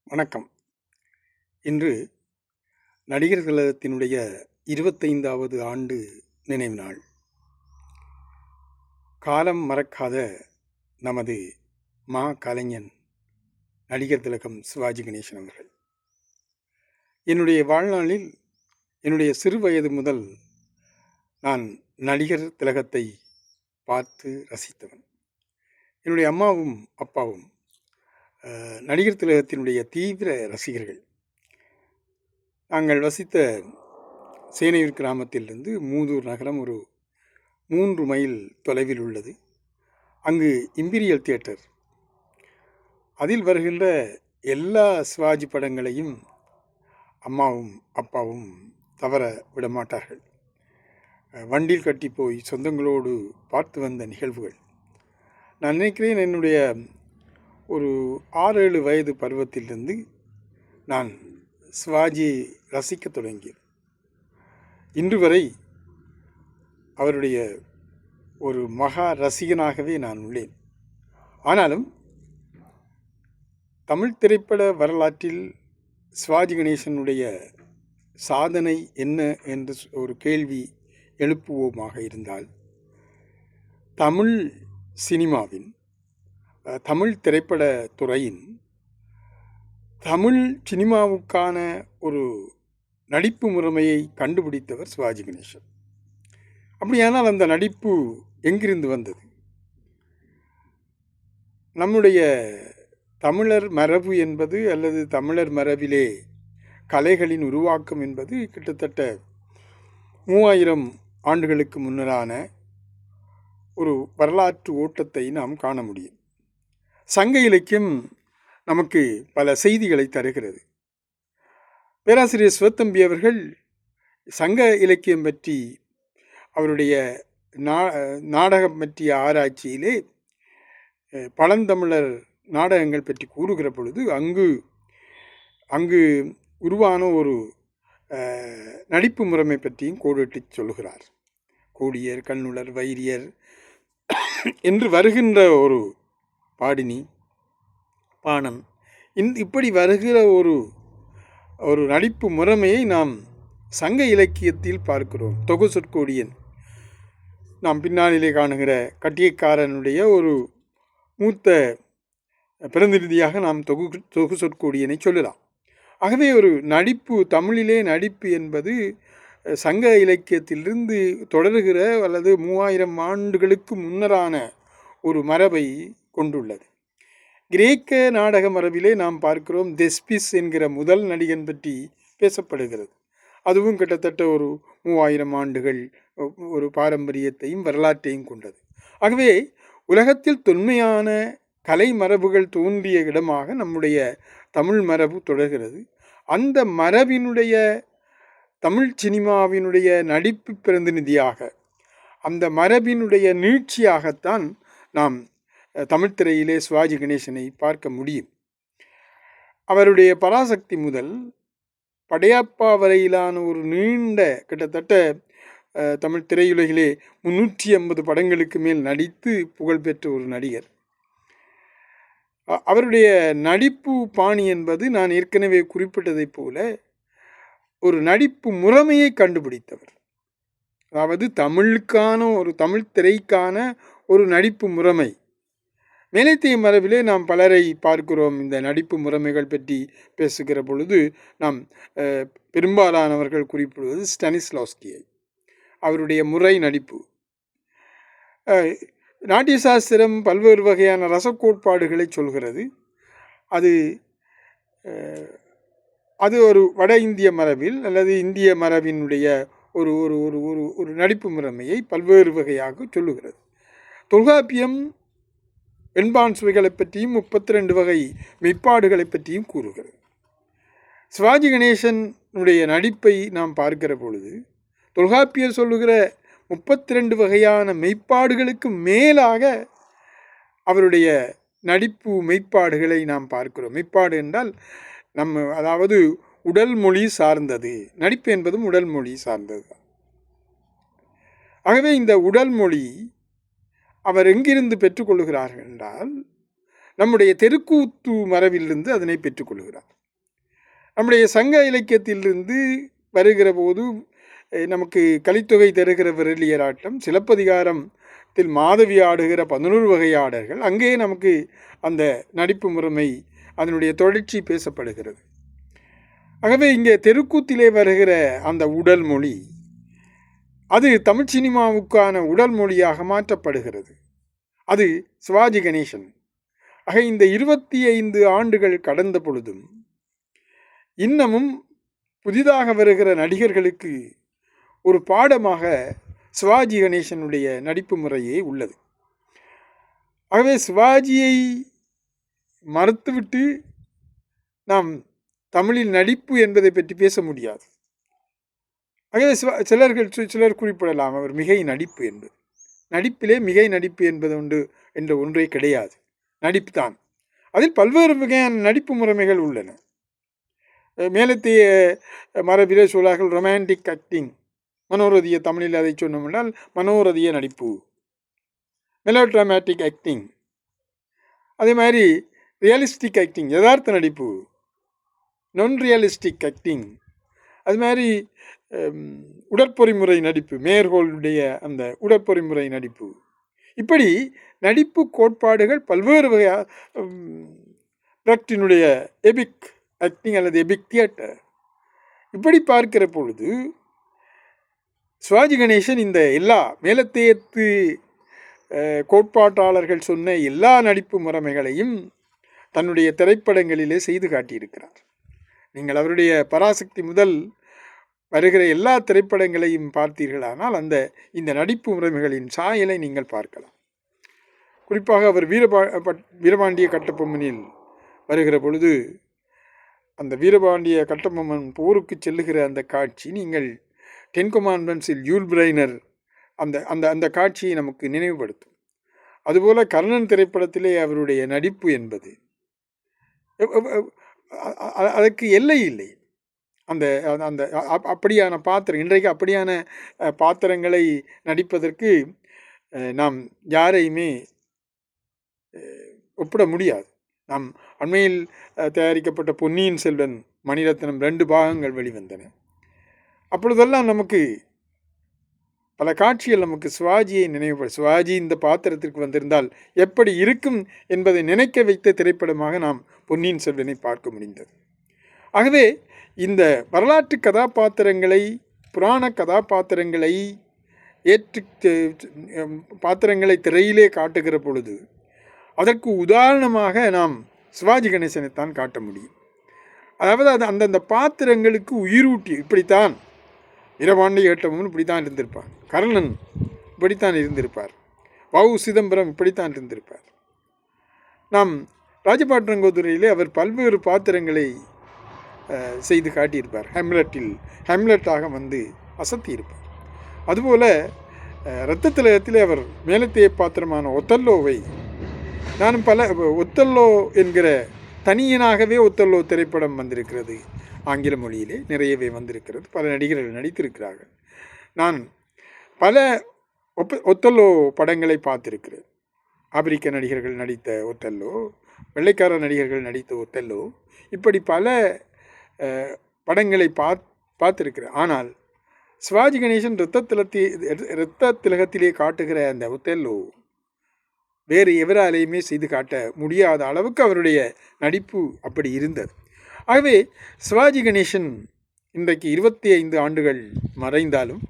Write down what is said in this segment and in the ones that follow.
வணக்கம். இன்று நடிகர் திலகத்தினுடைய 25வது ஆண்டு நினைவு நாள். காலம் மறக்காத நமது கலைஞன் நடிகர் திலகம் சிவாஜி கணேசன் அவர்கள். என்னுடைய வாழ்நாளில் என்னுடைய சிறு வயது முதல் நான் நடிகர் திலகத்தை பார்த்து ரசித்தவன். என்னுடைய அம்மாவும் அப்பாவும் நடிகர் திலகத்தினுடைய தீவிர ரசிகர்கள். நாங்கள் வசித்த சேனையூர் கிராமத்திலிருந்து மூதூர் நகரம் ஒரு 3 மைல் தொலைவில் உள்ளது. அங்கு இம்பீரியல் தியேட்டர், அதில் வருகின்ற எல்லா சிவாஜி படங்களையும் அம்மாவும் அப்பாவும் தவற விடமாட்டார்கள். வண்டியில் கட்டி போய் சொந்தங்களோடு பார்த்து வந்த நிகழ்வுகள். நான் நினைக்கிறேன் என்னுடைய ஒரு 6-7 வயது பருவத்திலிருந்து நான் சிவாஜியை ரசிக்க தொடங்கியது. இன்று வரை அவருடைய ஒரு மகா ரசிகனாகவே நான் உள்ளேன். ஆனாலும் தமிழ் திரைப்பட வரலாற்றில் சிவாஜி கணேசனுடைய சாதனை என்ன என்று ஒரு கேள்வி எழுப்புவோமாக இருந்தால், தமிழ் சினிமாவின், தமிழ் திரைப்பட துறையின், தமிழ் சினிமாவுக்கான ஒரு நடிப்பு முறைமையை கண்டுபிடித்தவர் சிவாஜி கணேசன். அப்படியானால் அந்த நடிப்பு எங்கிருந்து வந்தது? நம்முடைய தமிழர் மரபு என்பது, அல்லது தமிழர் மரபிலே கலைகளின் உருவாக்கம் என்பது கிட்டத்தட்ட 3000 ஆண்டுகளுக்கு முன்னரான ஒரு வரலாற்று ஓட்டத்தை நாம் காண முடியும். சங்க இலக்கியம் நமக்கு பல செய்திகளை தருகிறது. பேராசிரியர் சிவத்தம்பி அவர்கள் சங்க இலக்கியம் பற்றி அவருடைய நாடகம் பற்றிய ஆராய்ச்சியிலே பழந்தமிழர் நாடகங்கள் பற்றி கூறுகிற பொழுது அங்கு உருவான ஒரு நடிப்பு முறைமை பற்றியும் கோடிட்டு சொல்கிறார். கோடியர், கண்ணுளர், வைரியர் என்று வருகின்ற ஒரு பாடினி, பாணன், இப்படி வருகிற ஒரு நடிப்பு முறைமையை நாம் சங்க இலக்கியத்தில் பார்க்கிறோம். தொகு சொற்கோடியன், நாம் பின்னாளிலே காணுகிற கட்டியக்காரனுடைய ஒரு மூத்த பிரதிநிதியாக நாம் தொகு சொற்கோடியனை சொல்லலாம். ஆகவே ஒரு நடிப்பு, தமிழிலே நடிப்பு என்பது சங்க இலக்கியத்திலிருந்து தொடர்கிற அல்லது 3000 ஆண்டுகளுக்கு முன்னரான ஒரு மரபை கொண்டுள்ளது. கிரேக்க நாடக மரபிலே நாம் பார்க்கிறோம், தெஸ்பிஸ் என்கிற முதல் நடிகன் பற்றி பேசப்படுகிறது. அதுவும் கிட்டத்தட்ட ஒரு 3000 ஆண்டுகள் ஒரு பாரம்பரியத்தையும் வரலாற்றையும் கொண்டது. ஆகவே உலகத்தில் தொன்மையான கலை மரபுகள் தோன்றிய இடமாக நம்முடைய தமிழ் மரபு தொடர்கிறது. அந்த மரபினுடைய, தமிழ் சினிமாவினுடைய நடிப்பு பிரதிநிதியாக, அந்த மரபினுடைய நீட்சியாகத்தான் நாம் தமிழ் திரையிலே சிவாஜி கணேசனை பார்க்க முடியும். அவருடைய பராசக்தி முதல் படையப்பா வரையிலான ஒரு நீண்ட, கிட்டத்தட்ட தமிழ் திரையுலகிலே 350 படங்களுக்கு மேல் நடித்து புகழ்பெற்ற ஒரு நடிகர். அவருடைய நடிப்பு பாணி என்பது நான் ஏற்கனவே குறிப்பிட்டதைப் போல ஒரு நடிப்பு முறைமையை கண்டுபிடித்தவர். அதாவது தமிழுக்கான, ஒரு தமிழ் திரைக்கான ஒரு நடிப்பு முறைமை. மேலைத்தேய மரபிலே நாம் பலரை பார்க்கிறோம். இந்த நடிப்பு முறைமைகள் பற்றி பேசுகிற பொழுது நாம் பெரும்பாலானவர்கள் குறிப்பிடுவது ஸ்டானிஸ்லாவ்ஸ்கியை, அவருடைய முறை நடிப்பு. நாட்டிய சாஸ்திரம் பல்வேறு வகையான ரசக்கோட்பாடுகளை சொல்கிறது. அது ஒரு வட இந்திய மரபில் அல்லது இந்திய மரபினுடைய ஒரு ஒரு ஒரு ஒரு ஒரு நடிப்பு முறைமையை பல்வேறு வகையாக சொல்லுகிறது. தொல்காப்பியம் வெண்பான் சுவைகளை பற்றியும் 32 வகை மெய்ப்பாடுகளை பற்றியும் கூறுகிறது. சிவாஜி கணேசனுடைய நடிப்பை நாம் பார்க்கிற பொழுது தொல்காப்பியர் சொல்லுகிற 32 வகையான மெய்ப்பாடுகளுக்கு மேலாக அவருடைய நடிப்பு மெய்ப்பாடுகளை நாம் பார்க்கிறோம். மெய்ப்பாடு என்றால் அதாவது உடல் மொழி சார்ந்தது. நடிப்பு என்பதும் உடல் மொழி சார்ந்தது. ஆகவே இந்த உடல் மொழி அவர் எங்கிருந்து பெற்றுக்கொள்கிறார்கள் என்றால், நம்முடைய தெருக்கூத்து மரபிலிருந்து அதனை பெற்றுக்கொள்கிறார். நம்முடைய சங்க இலக்கியத்திலிருந்து வருகிற போது நமக்கு கலித்தொகை தருகிற விரலியராட்டம், சிலப்பதிகாரத்தில் மாதவி ஆடுகிற 11 வகை ஆடல்கள், அங்கே நமக்கு அந்த நடிப்பு முறைமை அதனுடைய தொடர்ச்சி பேசப்படுகிறது. ஆகவே இங்கே தெருக்கூத்திலே வருகிற அந்த உடல் மொழி அது தமிழ் சினிமாவுக்கான உடல் மொழியாக மாற்றப்படுகிறது. அது சிவாஜி கணேசன். ஆக இந்த 25 ஆண்டுகள் கடந்த பொழுதும் இன்னமும் புதிதாக வருகிற நடிகர்களுக்கு ஒரு பாடமாக சிவாஜி கணேசனுடைய நடிப்பு முறையே உள்ளது. ஆகவே சிவாஜியை மறுத்துவிட்டு நாம் தமிழில் நடிப்பு என்பதை பற்றி பேச முடியாது. ஆகவே சிலர் குறிப்பிடலாம் அவர் மிகை நடிப்பு என்பது. நடிப்பிலே மிகை நடிப்பு என்பது உண்டு என்ற ஒன்றே கிடையாது. நடிப்பு தான். அதில் பல்வேறு வகையான நடிப்பு முறைமைகள் உள்ளன. மேலத்திய மரபிலே சொல்லார்கள் ரொமான்டிக் ஆக்டிங், மனோரதிய, தமிழில் அதை சொன்னோம் என்றால் மனோரதிய நடிப்பு, மெலோட்ராமேட்டிக் ஆக்டிங், அதே மாதிரி ரியலிஸ்டிக் ஆக்டிங் யதார்த்த நடிப்பு, நான் ரியலிஸ்டிக் ஆக்டிங், அது மாதிரி உடற்பொறிமுறை நடிப்பு, மேற்கோளுடைய அந்த உடற்பொறிமுறை நடிப்பு. இப்படி நடிப்பு கோட்பாடுகள் பல்வேறு வகையாக பிரக்டினுடைய எபிக் ஆக்டிங் அல்லது எபிக் தியேட்டர். இப்படி பார்க்கிற பொழுது சிவாஜி கணேசன் இந்த எல்லா மேலத்தேயத்து கோட்பாட்டாளர்கள் சொன்ன எல்லா நடிப்பு முறைமைகளையும் தன்னுடைய திரைப்படங்களிலே செய்து காட்டியிருக்கிறார். நீங்கள் அவருடைய பராசக்தி முதல் வருகிற எல்லா திரைப்படங்களையும் பார்த்தீர்களானால் இந்த நடிப்பு முறைமைகளின் சாயலை நீங்கள் பார்க்கலாம். குறிப்பாக அவர் வீரபாண்டிய கட்டபொம்மனில் வருகிற பொழுது அந்த வீரபாண்டிய கட்டபொம்மன் போருக்கு செல்லுகிற அந்த காட்சி, நீங்கள் 10 Commandmentsல் யூல் பிரைனர் அந்த அந்த அந்த காட்சியை நமக்கு நினைவுபடுத்தும். அதுபோல கர்ணன் திரைப்படத்திலே அவருடைய நடிப்பு என்பது அதற்கு எல்லை இல்லை. அந்த அந்த அப்படியான பாத்திரம், இன்றைக்கு அப்படியான பாத்திரங்களை நடிப்பதற்கு நாம் யாரையுமே ஒப்பிட முடியாது. நாம் அண்மையில் தயாரிக்கப்பட்ட பொன்னியின் செல்வன், மணிரத்னம் 2 பாகங்கள் வெளிவந்தன. அப்பொழுதெல்லாம் நமக்கு பல காட்சிகள் நமக்கு சிவாஜியை நினைவுபடும். சிவாஜி இந்த பாத்திரத்திற்கு வந்திருந்தால் எப்படி இருக்கும் என்பதை நினைக்க வைத்த திரைப்படமாக நாம் பொன்னியின் செல்வனை பார்க்க முடிந்தது. ஆகவே இந்த வரலாற்று கதாபாத்திரங்களை, புராண கதாபாத்திரங்களை பாத்திரங்களை திரையிலே காட்டுகிற பொழுது அதற்கு உதாரணமாக நாம் சிவாஜி கணேசனைத்தான் காட்ட முடியும். அதாவது அது அந்தந்த பாத்திரங்களுக்கு உயிரூட்டி, இப்படித்தான் வீரபாண்டிய கட்டபொம்மன் இப்படித்தான் இருந்திருப்பார், கர்ணன் இப்படித்தான் இருந்திருப்பார், வ.உ. சிதம்பரம் இப்படித்தான் இருந்திருப்பார். நாம் ராஜபாட்டரங்கோதுரையிலே அவர் பல்வேறு பாத்திரங்களை செய்து காட்டியிருப்பார். ஹேம்லெட்டாக வந்து அசத்தியிருப்பார். அதுபோல் இரத்த திலகத்திலே அவர் மேலத்தேய பாத்திரமான ஒத்தல்லோவை, நானும் ஒத்தல்லோ என்கிற தனியனாகவே ஒத்தல்லோ திரைப்படம் வந்திருக்கிறது. ஆங்கில மொழியிலே நிறையவே வந்திருக்கிறது. பல நடிகர்கள் நடித்திருக்கிறார்கள். நான் பல ஒத்தல்லோ படங்களை பார்த்திருக்கிறேன். ஆப்பிரிக்க நடிகர்கள் நடித்த ஒத்தல்லோ, வெள்ளைக்கார நடிகர்கள் நடித்த ஒத்தல்லோ, இப்படி பல படங்களை பார்த்திருக்கிறேன். ஆனால் சிவாஜி கணேசன் இரத்த திலகத்திலே காட்டுகிற அந்த ஒத்தல்லோ வேறு எவராலேயுமே செய்து காட்ட முடியாத அளவுக்கு அவருடைய நடிப்பு அப்படி இருந்தது. ஆகவே சிவாஜி கணேசன் இன்றைக்கு 25 ஆண்டுகள் மறைந்தாலும்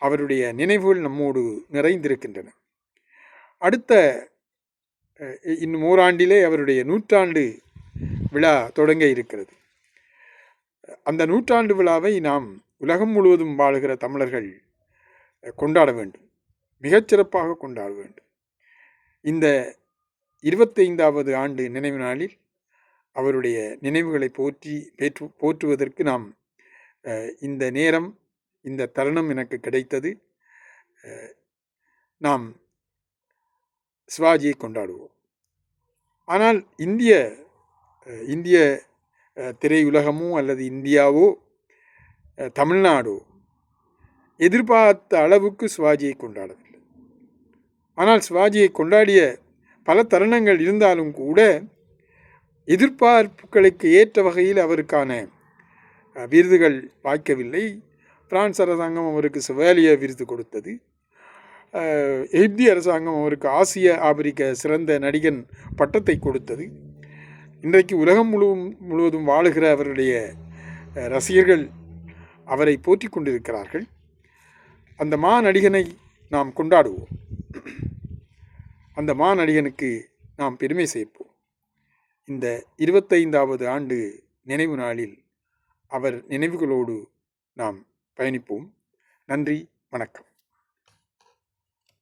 அவருடைய நினைவுகள் நம்மோடு நிறைந்திருக்கின்றன. அடுத்த இன்னும் ஓராண்டிலே அவருடைய 100ஆண்டு விழா தொடங்க இருக்கிறது. அந்த 100ஆண்டு விழாவை நாம் உலகம் முழுவதும் வாழுகிற தமிழர்கள் கொண்டாட வேண்டும், மிகச்சிறப்பாக கொண்டாட வேண்டும். இந்த 25வது ஆண்டு நினைவு நாளில் அவருடைய நினைவுகளை போற்றுவதற்கு நாம் இந்த நேரம், இந்த தருணம் எனக்கு கிடைத்தது. நாம் சிவாஜியை கொண்டாடுவோம். ஆனால் இந்திய திரையுலகமோ அல்லது இந்தியாவோ தமிழ்நாடோ எதிர்பார்த்த அளவுக்கு சிவாஜியை கொண்டாடவில்லை. ஆனால் சிவாஜியை கொண்டாடிய பல தருணங்கள் இருந்தாலும் கூட எதிர்பார்ப்புகளுக்கு ஏற்ற வகையில் அவருக்கான விருதுகள் வாய்க்கவில்லை. பிரான்ஸ் அரசாங்கம் அவருக்கு செவாலிய விருது கொடுத்தது. எகிப்தி அரசாங்கம் அவருக்கு ஆசிய ஆப்பிரிக்க சிறந்த நடிகன் பட்டத்தை கொடுத்தது. இன்றைக்கு உலகம் முழுவதும் வாழுகிற அவருடைய ரசிகர்கள் அவரை போற்றிக் கொண்டிருக்கிறார்கள். அந்த நடிகனை நாம் கொண்டாடுவோம். அந்த நடிகனுக்கு நாம் பெருமை சேர்ப்போம். இந்த 25வது ஆண்டு நினைவு நாளில் அவர் நினைவுகளோடு நாம் பயணிப்போம். நன்றி, வணக்கம்.